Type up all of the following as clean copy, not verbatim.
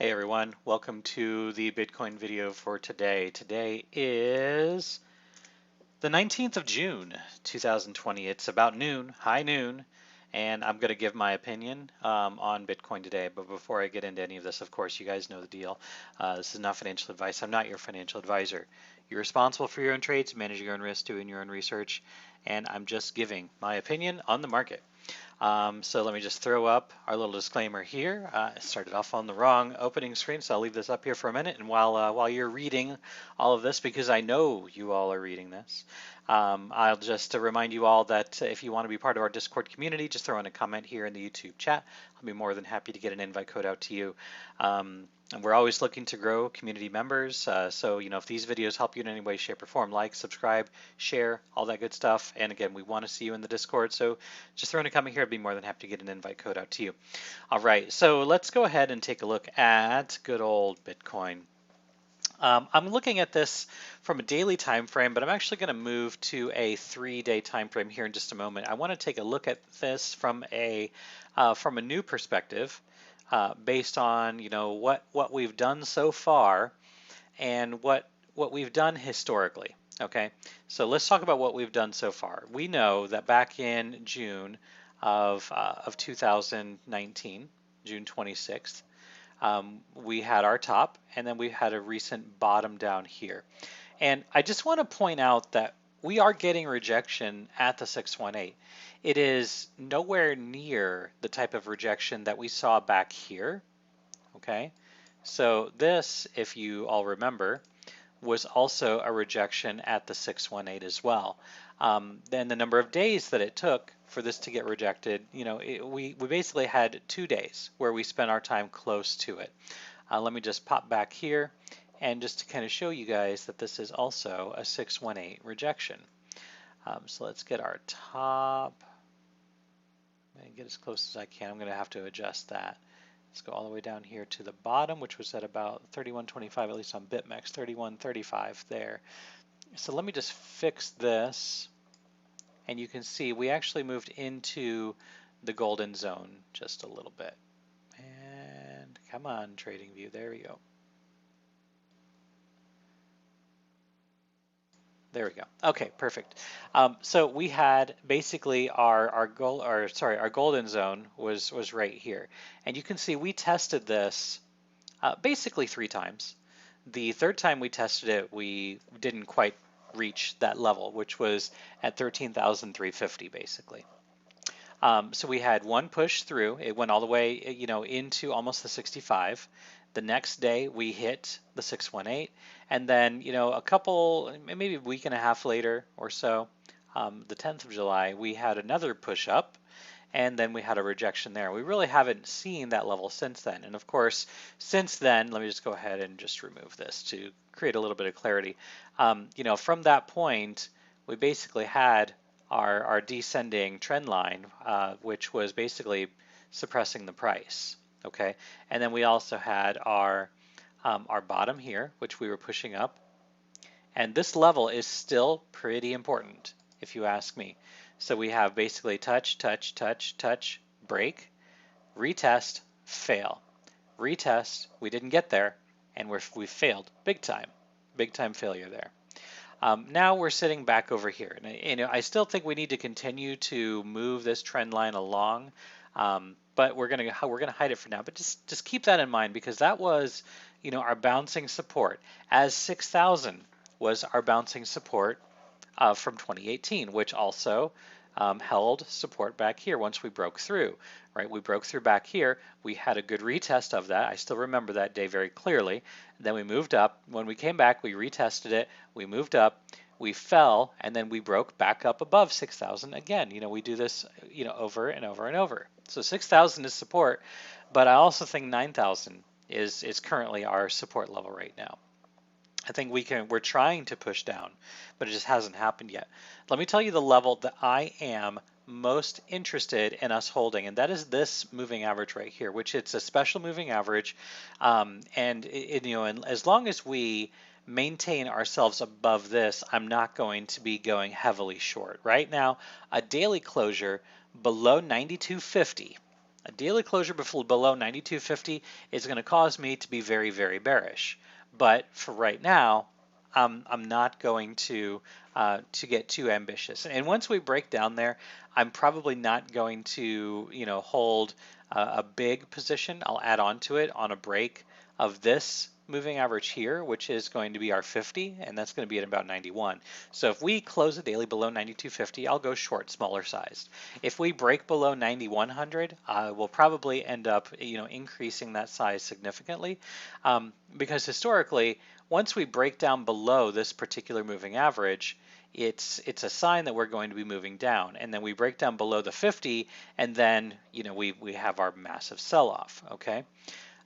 Hey everyone, welcome to the Bitcoin video for today. Today is the 19th of June, 2020. It's about noon, high noon, and I'm going to give my opinion on Bitcoin today. But before I get into any of this, of course, you guys know the deal. This is not financial advice. I'm not your financial advisor. You're responsible for your own trades, managing your own risk, doing your own research, and I'm just giving my opinion on the market. So let me just throw up our little disclaimer here. I started off on the wrong opening screen, so I'll leave this up here for a minute. And while you're reading all of this, because I know you all are reading this, I'll just remind you all that if you want to be part of our Discord community, just throw in a comment here in the YouTube chat. I'll be more than happy to get an invite code out to you. And we're always looking to grow community members. So, if these videos help you in any way, shape, or form, like, subscribe, share, all that good stuff. And again, we want to see you in the Discord. So just throw in a comment here. I'd be more than happy to get an invite code out to you. All right, so let's go ahead and take a look at good old Bitcoin. I'm looking at this from a daily time frame, but I'm actually going to move to a 3-day time frame here in just a moment. I want to take a look at this from a new perspective, based on what we've done so far and what we've done historically. Okay, so let's talk about what we've done so far. We know that back in June of 2019, June 26th. We had our top, and then we had a recent bottom down here. And I just want to point out that we are getting rejection at the 618. It is nowhere near the type of rejection that we saw back here. Okay, so this, if you all remember, was also a rejection at the 618 as well. Then the number of days that it took for this to get rejected, we basically had 2 days where we spent our time close to it. Let me just pop back here and just to kind of show you guys that this is also a 618 rejection. So let's get our top and get as close as I can. I'm going to have to adjust that. Let's go all the way down here to the bottom, which was at about 31.25, at least on BitMEX, 31.35 there. So let me just fix this, and you can see we actually moved into the golden zone just a little bit. And come on, TradingView, there we go. There we go. Okay, perfect. So we had basically our golden zone was right here, and you can see we tested this basically 3 times. The third time we tested it, we didn't quite reach that level, which was at 13,350 basically. So we had one push through. It went all the way, into almost the 65. The next day we hit the 618, and then a couple, maybe a week and a half later or so, the 10th of July, we had another push up, and then we had a rejection there. We really haven't seen that level since then. And of course, since then, let me just go ahead and just remove this to create a little bit of clarity. From that point, we basically had our descending trend line, which was basically suppressing the price. Okay, and then we also had our bottom here, which we were pushing up, and this level is still pretty important, if you ask me. So we have basically touch, touch, touch, touch, break, retest, fail, retest. We didn't get there, and we failed big time failure there. Now we're sitting back over here, and I still think we need to continue to move this trend line along. But we're gonna hide it for now. But just keep that in mind, because that was, our bouncing support, as 6,000 was our bouncing support from 2018, which also held support back here once we broke through. Right, we broke through back here. We had a good retest of that. I still remember that day very clearly. Then we moved up. When we came back, we retested it. We moved up. We fell, and then we broke back up above 6,000 again. We do this, over and over and over. So 6,000 is support, but I also think 9,000 is currently our support level right now. I think we're trying to push down, but it just hasn't happened yet. Let me tell you the level that I am most interested in us holding, and that is this moving average right here, which it's a special moving average, and as long as we maintain ourselves above this, I'm not going to be going heavily short. Right now, a daily closure below 92.50 A daily closure below 92.50 is going to cause me to be very, very bearish. But for right now, I'm not going to get too ambitious. And once we break down there, I'm probably not going to, hold a big position. I'll add on to it on a break of this moving average here, which is going to be our 50, and that's going to be at about 91. So if we close a daily below 92.50, I'll go short, smaller sized. If we break below 9100, we'll probably end up, increasing that size significantly, because historically, once we break down below this particular moving average, it's a sign that we're going to be moving down, and then we break down below the 50, and then we have our massive sell-off. Okay.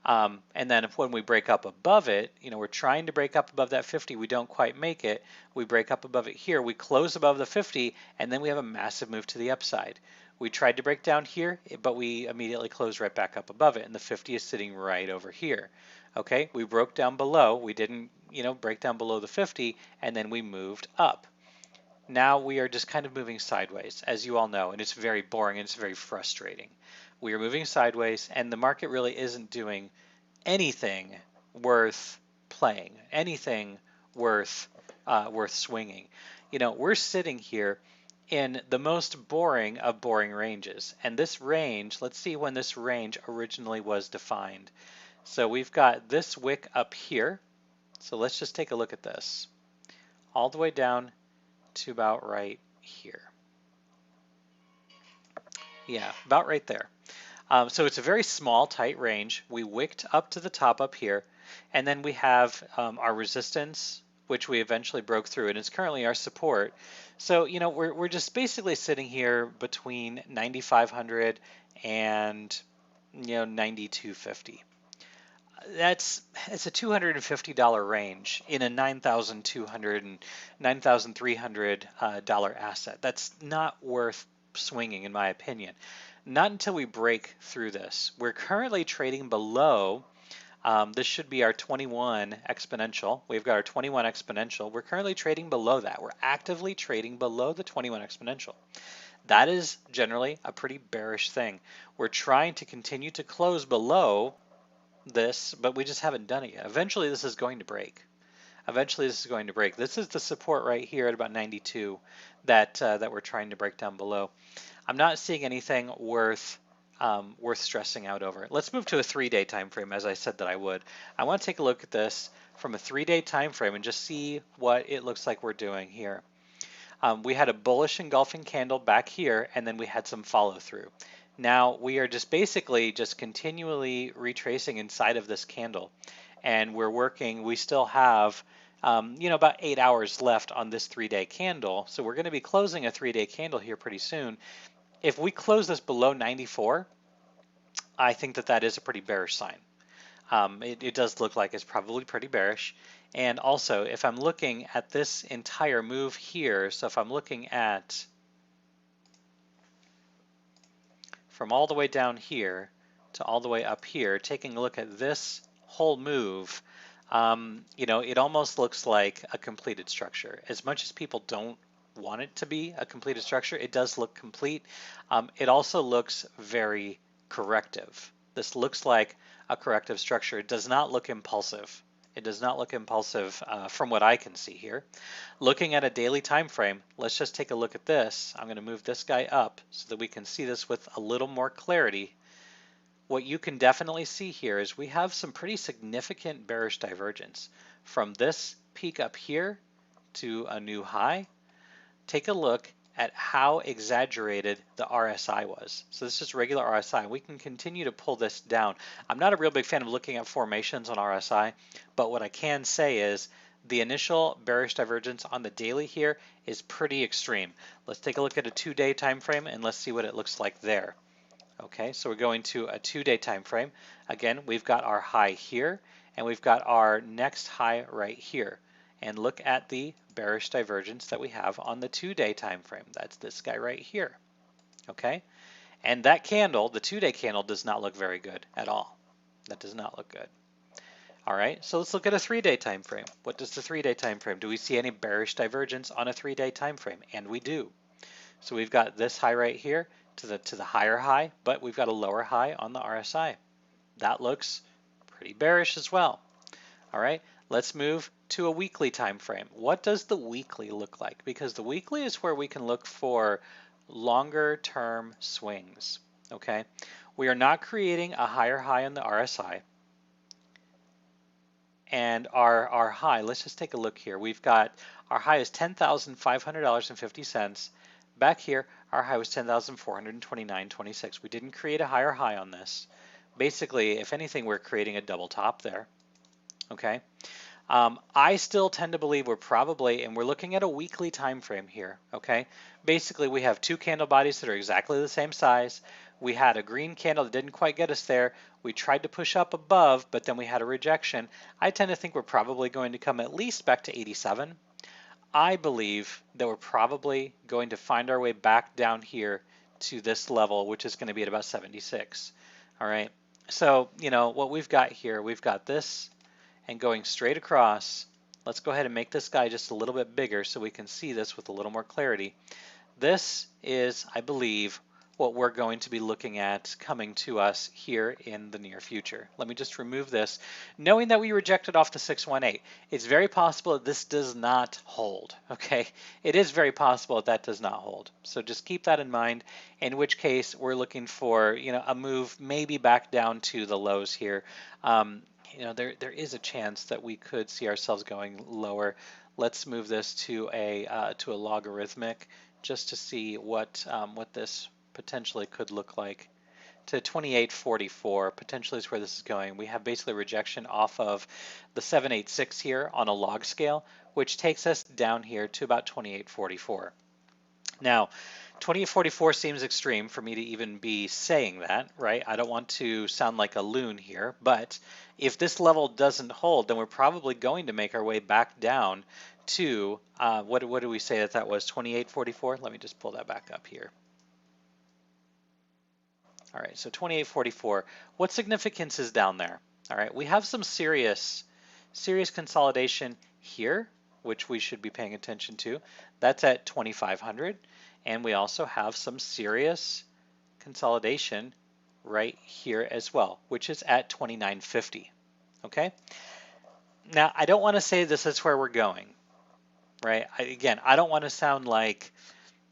And then when we break up above it, we're trying to break up above that 50, we don't quite make it. We break up above it here, we close above the 50, and then we have a massive move to the upside. We tried to break down here, but we immediately closed right back up above it, and the 50 is sitting right over here. Okay, we broke down below, we didn't, break down below the 50, and then we moved up. Now we are just kind of moving sideways, as you all know, and it's very boring and it's very frustrating. We are moving sideways, and the market really isn't doing anything worth playing, anything worth swinging. We're sitting here in the most boring of boring ranges, and this range, let's see when this range originally was defined. So we've got this wick up here. So let's just take a look at this, all the way down to about right here. Yeah, about right there. So it's a very small, tight range. We wicked up to the top up here, and then we have our resistance, which we eventually broke through, and it's currently our support. So we're just basically sitting here between 9,500 and 9,250. It's a $250 range in a $9,200 and $9,300 asset. That's not worth swinging, in my opinion. Not until we break through this. We're currently trading below. This should be our 21 exponential. We've got our 21 exponential. We're currently trading below that. We're actively trading below the 21 exponential. That is generally a pretty bearish thing. We're trying to continue to close below this, but we just haven't done it yet. Eventually this is going to break. Eventually this is going to break. This is the support right here at about 92 that we're trying to break down below. I'm not seeing anything worth stressing out over. Let's move to a 3-day time frame, as I said that I would. I want to take a look at this from a 3-day time frame and just see what it looks like we're doing here. We had a bullish engulfing candle back here, and then we had some follow through. Now we are just basically just continually retracing inside of this candle, and we're working. We still have about 8 hours left on this 3-day candle, so we're going to be closing a 3-day candle here pretty soon. If we close this below 94, I think that is a pretty bearish sign. It does look like it's probably pretty bearish. And also, if I'm looking at this entire move here, so if I'm looking at from all the way down here to all the way up here, taking a look at this whole move, it almost looks like a completed structure. As much as people don't want it to be a completed structure, it does look complete. It also looks very corrective. This looks like a corrective structure. It does not look impulsive. It does not look impulsive from what I can see here. Looking at a daily time frame, let's just take a look at this. I'm going to move this guy up so that we can see this with a little more clarity. What you can definitely see here is we have some pretty significant bearish divergence from this peak up here to a new high. Take a look at how exaggerated the RSI was. So this is regular RSI. We can continue to pull this down. I'm not a real big fan of looking at formations on RSI, but what I can say is the initial bearish divergence on the daily here is pretty extreme. Let's take a look at a 2-day time frame and let's see what it looks like there. Okay, so we're going to a 2-day time frame. Again, we've got our high here and we've got our next high right here. And look at the bearish divergence that we have on the 2-day time frame. That's this guy right here. Okay, and that candle, the 2-day candle, does not look very good at all. That does not look good. All right, so let's look at a 3-day time frame. What does the 3-day time frame? Do we see any bearish divergence on a 3-day time frame? And we do. So we've got this high right here to the higher high, but we've got a lower high on the RSI. That looks pretty bearish as well. All right, let's move to a weekly time frame. What does the weekly look like? Because the weekly is where we can look for longer term swings. Okay, we are not creating a higher high on the RSI. And our high, let's just take a look here. We've got our high is $10,500.50. Back here, our high was $10,429.26. We didn't create a higher high on this. Basically, if anything, we're creating a double top there. Okay. I still tend to believe we're probably, and we're looking at a weekly time frame here. Okay. Basically, we have two candle bodies that are exactly the same size. We had a green candle that didn't quite get us there. We tried to push up above, but then we had a rejection. I tend to think we're probably going to come at least back to 87. I believe that we're probably going to find our way back down here to this level, which is going to be at about 76. All right. So, you know, what we've got here, we've got this and going straight across. Let's go ahead and make this guy just a little bit bigger so we can see this with a little more clarity. This is, I believe, what we're going to be looking at coming to us here in the near future. Let me just remove this. Knowing that we rejected off the 618, it's very possible that this does not hold, okay? It is very possible that that does not hold. So just keep that in mind, in which case we're looking for, you know, a move maybe back down to the lows here. You know, there is a chance that we could see ourselves going lower. Let's move this to a logarithmic just to see what this potentially could look like. To 2844 potentially is where this is going. We have basically rejection off of the 786 here on a log scale, which takes us down here to about 2844. Now, 2844 seems extreme for me to even be saying that, right? I don't want to sound like a loon here, but if this level doesn't hold, then we're probably going to make our way back down to, what do we say that was, 2844? Let me just pull that back up here. All right, so 2844. What significance is down there? All right, we have some serious consolidation here, which we should be paying attention to. That's at 2,500. And we also have some serious consolidation right here as well, which is at 2,950. Okay. Now, I don't want to say this is where we're going, right? Again, I don't want to sound like,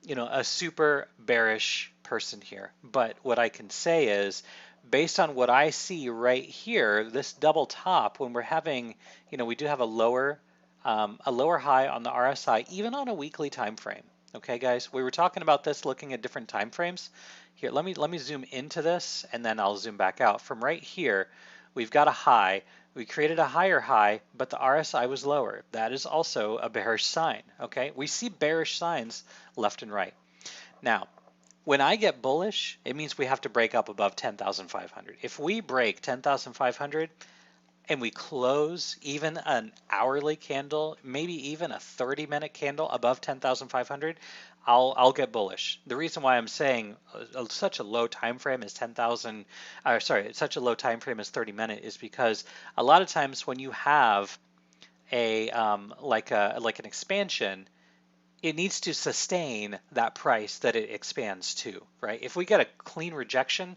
you know, a super bearish person here, but what I can say is, based on what I see right here, this double top, when we're having, you know, we do have a lower high on the RSI, even on a weekly time frame. Okay, guys, we were talking about this looking at different time frames. Here, let me zoom into this, and then I'll zoom back out. From right here, we've got a high. We created a higher high, but the RSI was lower. That is also a bearish sign. Okay, we see bearish signs left and right. Now, when I get bullish, it means we have to break up above 10,500. If we break 10,500 and we close even an hourly candle, maybe even a 30-minute candle above 10,500, I'll get bullish. The reason why I'm saying such a low time frame as 10,000, such a low time frame as 30-minute is because a lot of times when you have a like an expansion, it needs to sustain that price that it expands to, right? If we get a clean rejection,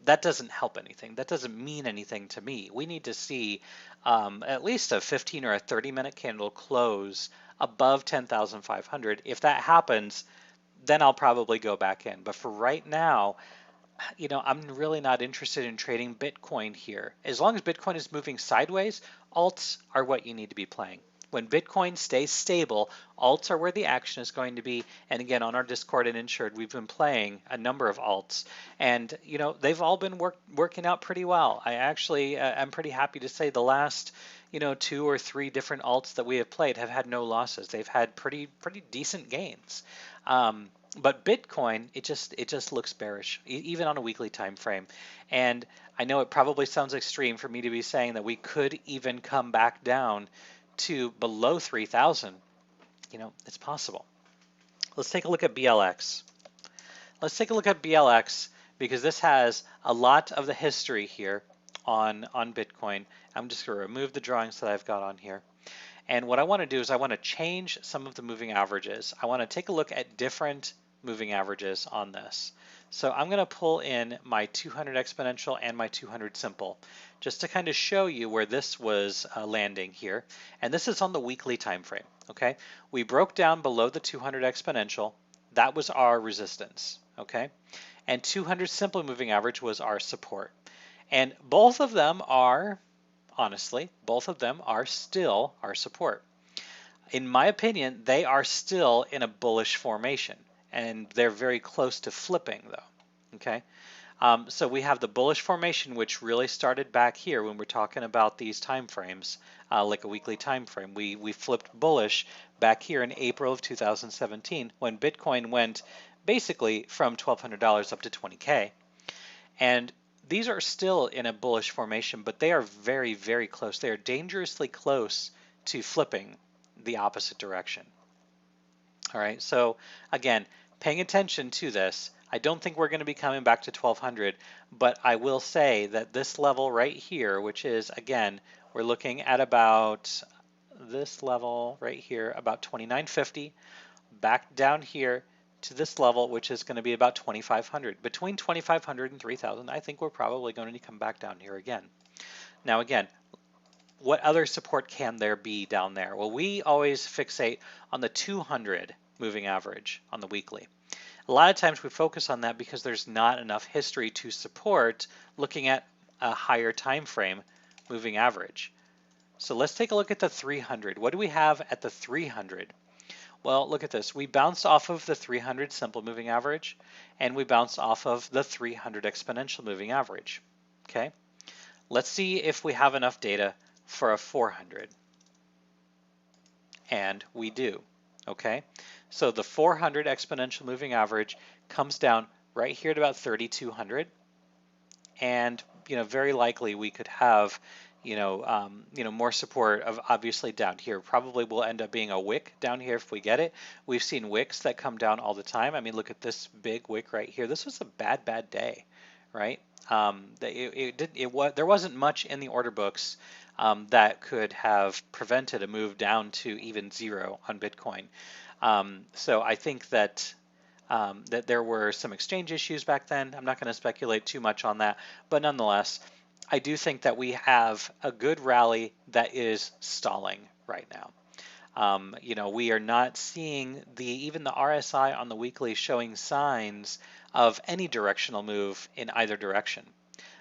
that doesn't help anything. That doesn't mean anything to me. We need to see at least a 15 or a 30-minute candle close above 10,500. If that happens, then I'll probably go back in. But for right now, you know, I'm really not interested in trading Bitcoin here. As long as Bitcoin is moving sideways, alts are what you need to be playing. When Bitcoin stays stable, alts are where the action is going to be. And again, on our Discord and Insured, we've been playing a number of alts, and you know, they've all been working out pretty well. I actually, I'm pretty happy to say the last, you know, 2 or 3 different alts that we have played have had no losses. They've had pretty decent gains. But Bitcoin, it just looks bearish, even on a weekly time frame. And I know it probably sounds extreme for me to be saying that we could even come back down to below 3,000. You know, it's possible. Let's take a look at BLX. Let's take a look at BLX because this has a lot of the history here on Bitcoin. I'm just going to remove the drawings that I've got on here. And what I want to do is I want to change some of the moving averages. I want to take a look at different moving averages on this. So I'm going to pull in my 200 exponential and my 200 simple just to kind of show you where this was landing here. And this is on the weekly time frame. Okay, we broke down below the 200 exponential. That was our resistance. Okay, and 200 simple moving average was our support. And both of them are, honestly, both of them are still our support. In my opinion, they are still in a bullish formation, and they're very close to flipping though. Okay, so we have the bullish formation, which really started back here when we're talking about these time frames, like a weekly time frame. We flipped bullish back here in April of 2017 when Bitcoin went basically from $1,200 up to 20K. And these are still in a bullish formation, but they are very, very close. They are dangerously close to flipping the opposite direction. All right, so again, paying attention to this, I don't think we're going to be coming back to 1200, but I will say that this level right here, which is, again, we're looking at about this level right here, about 2950, back down here to this level, which is going to be about 2500. Between 2500 and 3000, I think we're probably going to come back down here again. Now again, what other support can there be down there? Well, we always fixate on the 200 moving average on the weekly. A lot of times we focus on that because there's not enough history to support looking at a higher time frame moving average. So let's take a look at the 300. What do we have at the 300? Well, look at this. We bounced off of the 300 simple moving average, and we bounced off of the 300 exponential moving average. Okay, let's see if we have enough data for a 400. And we do. Okay, so the 400 exponential moving average comes down right here at about 3,200, and very likely we could have more support of obviously down here. Probably will end up being a wick down here if we get it. We've seen wicks that come down all the time. I mean, look at this big wick right here. This was a bad day, right? There wasn't much in the order books that could have prevented a move down to even zero on Bitcoin. So I think that that there were some exchange issues back then. I'm not going to speculate too much on that, but nonetheless, I do think that we have a good rally that is stalling right now. We are not seeing even the RSI on the weekly showing signs of any directional move in either direction.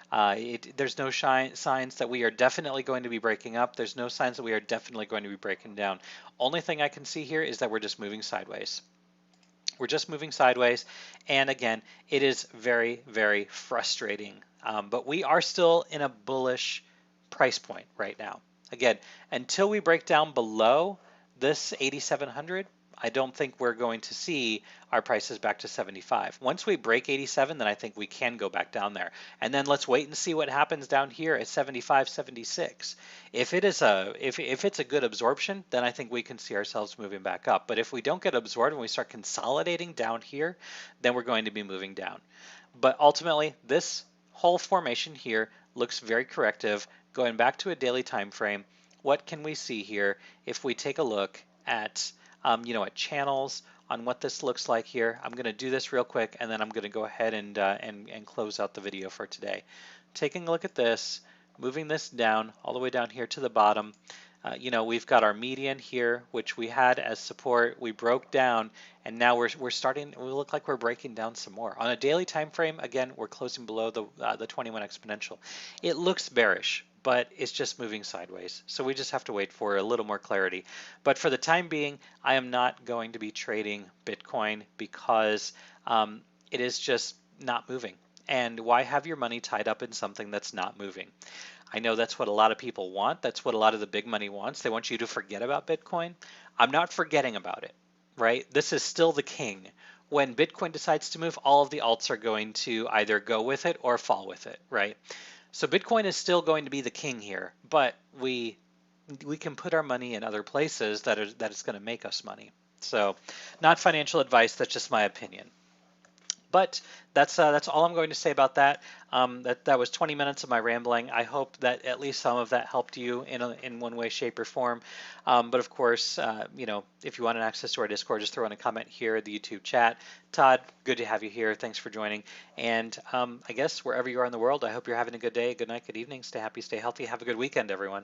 There's no signs that we are definitely going to be breaking up. There's no signs that we are definitely going to be breaking down. Only thing I can see here is that we're just moving sideways. We're just moving sideways, and again, it is very, very frustrating. But we are still in a bullish price point right now. Again, until we break down below this 8,700, I don't think we're going to see our prices back to 75. Once we break 87, then I think we can go back down there. And then let's wait and see what happens down here at 75, 76. If it's a good absorption, then I think we can see ourselves moving back up. But if we don't get absorbed and we start consolidating down here, then we're going to be moving down. But ultimately, this whole formation here looks very corrective. Going back to a daily time frame, what can we see here if we take a look at at channels on what this looks like here? I'm going to do this real quick, and then I'm going to go ahead and close out the video for today. Taking a look at this, moving this down all the way down here to the bottom. We've got our median here, which we had as support. We broke down, and now we look like we're breaking down some more. On a daily time frame, again, we're closing below the 21 exponential. It looks bearish, but it's just moving sideways. So we just have to wait for a little more clarity. But for the time being, I am not going to be trading Bitcoin because it is just not moving. And why have your money tied up in something that's not moving? I know that's what a lot of people want. That's what a lot of the big money wants. They want you to forget about Bitcoin. I'm not forgetting about it, right? This is still the king. When Bitcoin decides to move, all of the alts are going to either go with it or fall with it, right? So Bitcoin is still going to be the king here, but we can put our money in other places that is going to make us money. So not financial advice, that's just my opinion. But that's all I'm going to say about that. That was 20 minutes of my rambling. I hope that at least some of that helped you in one way, shape, or form. But of course, if you want an access to our Discord, just throw in a comment here at the YouTube chat. Todd, good to have you here. Thanks for joining. And I guess wherever you are in the world, I hope you're having a good day, good night, good evening. Stay happy, stay healthy. Have a good weekend, everyone.